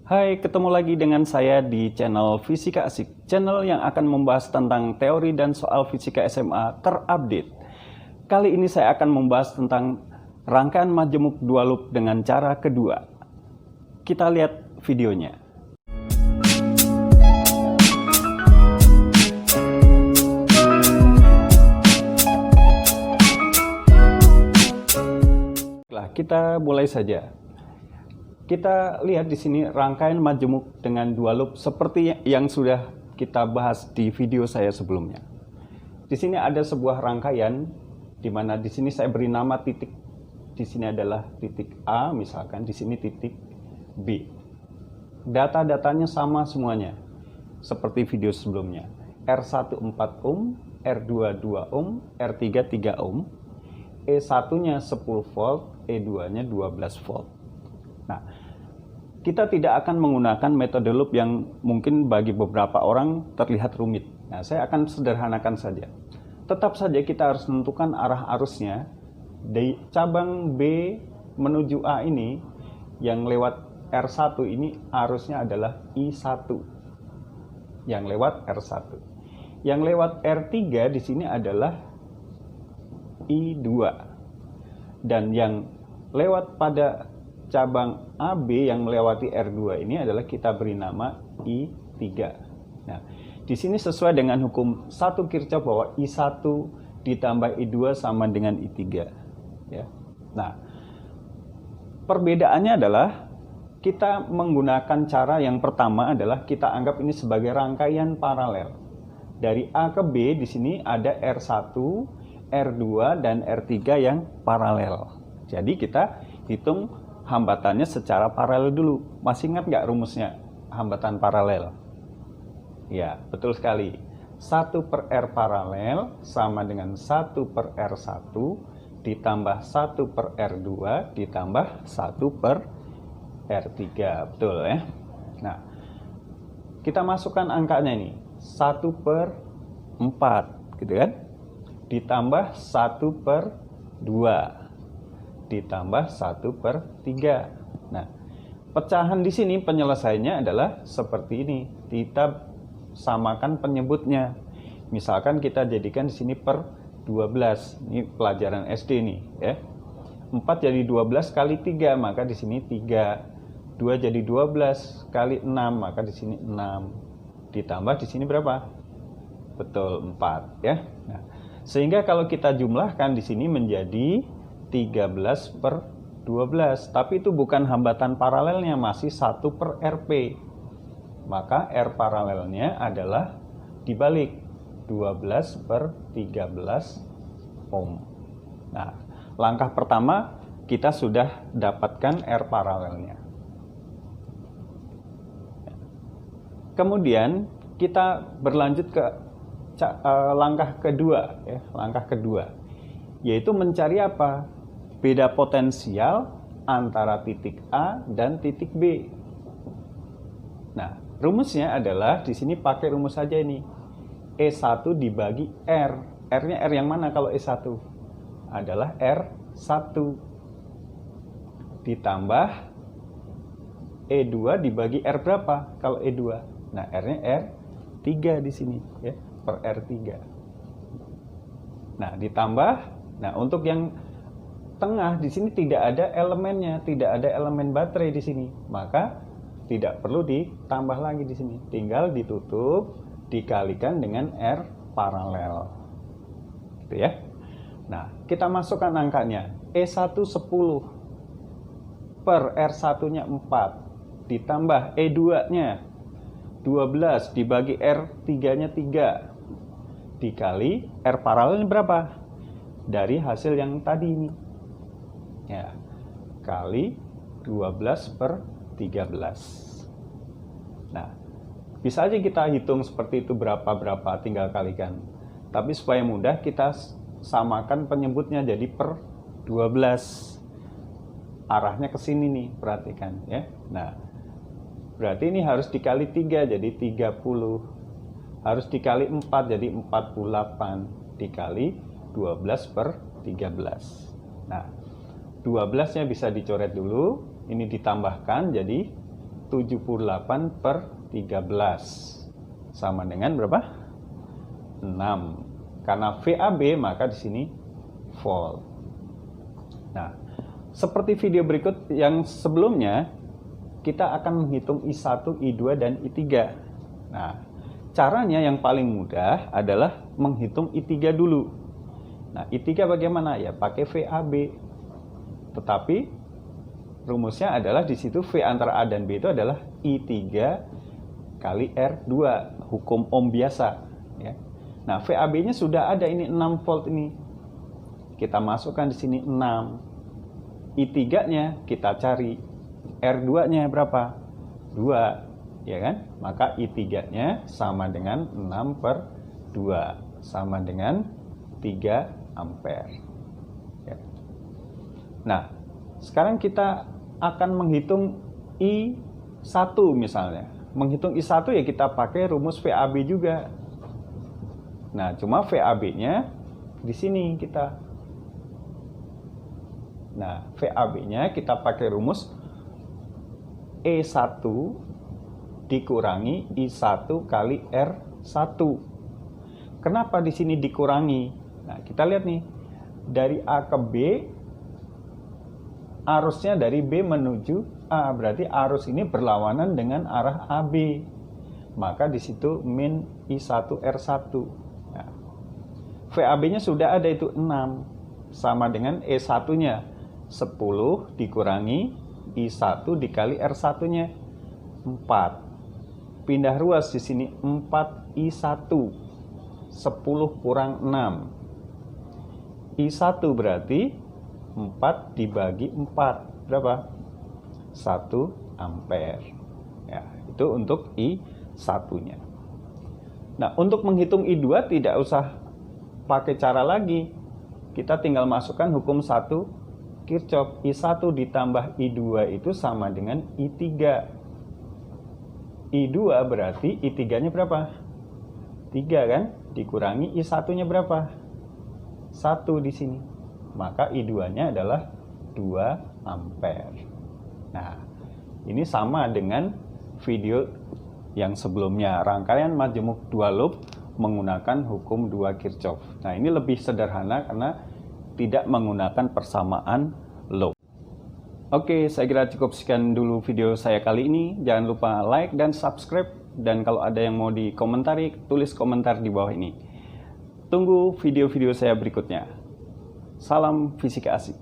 Hai, ketemu lagi dengan saya di channel Fisika Asik, channel yang akan membahas tentang teori dan soal fisika SMA terupdate. Kali ini saya akan membahas tentang rangkaian majemuk dua loop dengan cara kedua. Kita lihat videonya. Kita mulai saja. Kita lihat di sini rangkaian majemuk dengan dua loop seperti yang sudah kita bahas di video saya sebelumnya. Di sini ada sebuah rangkaian di mana di sini saya beri nama titik. Di sini adalah titik A, misalkan di sini titik B. Data-datanya sama semuanya seperti video sebelumnya. R1 4 ohm, R2 2 ohm, R3 3 ohm. E1-nya 10 volt, E2-nya 12 volt. Nah, kita tidak akan menggunakan metode loop yang mungkin bagi beberapa orang terlihat rumit. Nah, saya akan sederhanakan saja. Tetap saja kita harus menentukan arah arusnya. Dari cabang B menuju A ini, yang lewat R1 ini arusnya adalah I1. Yang lewat R1. Yang lewat R3 di sini adalah I2. Dan yang lewat pada cabang AB yang melewati R2 ini adalah kita beri nama I3. Nah, di sini sesuai dengan hukum 1 Kirchhoff bahwa I1 ditambah I2 sama dengan I3. Ya. Nah, perbedaannya adalah kita menggunakan cara yang pertama adalah kita anggap ini sebagai rangkaian paralel. Dari A ke B di sini ada R1, R2, dan R3 yang paralel. Jadi kita hitung hambatannya secara paralel dulu. Masih ingat nggak rumusnya hambatan paralel? Ya, betul sekali. 1 per R paralel sama dengan 1 per R1 ditambah 1 per R2 ditambah 1 per R3. Betul ya? Nah, kita masukkan angkanya ini. 1 per 4, gitu kan? Ditambah 1 per 2 ditambah 1 per 3. Nah, pecahan di sini penyelesaiannya adalah seperti ini. Kita samakan penyebutnya. Misalkan kita jadikan di sini per 12. Ini pelajaran SD nih, ya. 4 jadi 12 kali 3, maka di sini 3. 2 jadi 12 kali 6, maka di sini 6. Ditambah di sini berapa? Betul, 4, ya. Nah, sehingga kalau kita jumlahkan di sini menjadi 13 per 12. Tapi itu bukan hambatan paralelnya, masih 1 per RP. Maka R paralelnya adalah dibalik 12 per 13 ohm. Nah, langkah pertama kita sudah dapatkan R paralelnya. Kemudian kita berlanjut ke langkah kedua, ya, langkah kedua, yaitu mencari apa? Beda potensial antara titik A dan titik B. Nah, rumusnya adalah di sini pakai rumus saja ini. E1 dibagi R. R-nya R yang mana kalau E1? Adalah R1 ditambah E2 dibagi R berapa kalau E2? Nah, R-nya R3 di sini, ya, per R3. Nah, ditambah, nah untuk yang tengah di sini tidak ada elemennya, tidak ada elemen baterai di sini, maka tidak perlu ditambah lagi di sini, tinggal ditutup dikalikan dengan R paralel, gitu ya. Nah, kita masukkan angkanya. E1 10 per R1-nya 4 ditambah E2-nya 12 dibagi R3-nya 3 dikali R paralel ini berapa? Dari hasil yang tadi ini, ya, kali 12 per 13. Nah, bisa aja kita hitung seperti itu berapa-berapa, tinggal kalikan. Tapi supaya mudah kita samakan penyebutnya jadi per 12. Arahnya ke sini nih, perhatikan ya. Nah, berarti ini harus dikali 3 jadi 30. Harus dikali 4 jadi 48 dikali 12 per 13. Nah, 12-nya bisa dicoret dulu, ini ditambahkan jadi 78/13 sama dengan berapa? 6. Karena VAB maka di sini volt. Nah, seperti video berikut yang sebelumnya, kita akan menghitung I1, I2, dan I3. Nah, caranya yang paling mudah adalah menghitung I3 dulu. Nah, I3 bagaimana? Ya, pakai VAB. Tetapi rumusnya adalah di situ V antara A dan B itu adalah I3 kali R2, hukum Ohm biasa. Ya. Nah, VAB-nya sudah ada, ini 6 volt ini. Kita masukkan di sini 6. I3-nya kita cari. R2-nya berapa? 2, ya kan? Maka I3-nya sama dengan 6/2, sama dengan 3 ampere. Ya. Nah, sekarang kita akan menghitung I1 misalnya. Menghitung I1 ya kita pakai rumus VAB juga. Nah, cuma VAB-nya di sini kita. Nah, VAB-nya kita pakai rumus E1 dikurangi I1 kali R1. Kenapa di sini dikurangi? Nah, kita lihat nih. Dari A ke B, arusnya dari B menuju A. Berarti arus ini berlawanan dengan arah AB. Maka di situ min I1 R1. Nah, VAB-nya sudah ada, itu 6. Sama dengan E1-nya 10 dikurangi I1 dikali R1-nya 4. Pindah ruas di sini 4 I1. 10 kurang 6. I1 berarti 4 dibagi 4. Berapa? 1 ampere. Ya, itu untuk I1-nya. Nah, untuk menghitung I2 tidak usah pakai cara lagi. Kita tinggal masukkan hukum 1 Kirchhoff. I1 ditambah I2 itu sama dengan I3. I2 berarti I3-nya berapa? 3 kan? Dikurangi I1-nya berapa? 1 di sini. Maka I2-nya adalah 2 ampere. Nah, ini sama dengan video yang sebelumnya, rangkaian majemuk 2 loop menggunakan hukum 2 Kirchhoff. Nah, ini lebih sederhana karena tidak menggunakan persamaan loop. Oke, saya kira cukup sekian dulu video saya kali ini. Jangan lupa like dan subscribe. Dan kalau ada yang mau dikomentari, tulis komentar di bawah ini. Tunggu video-video saya berikutnya. Salam fisika asik.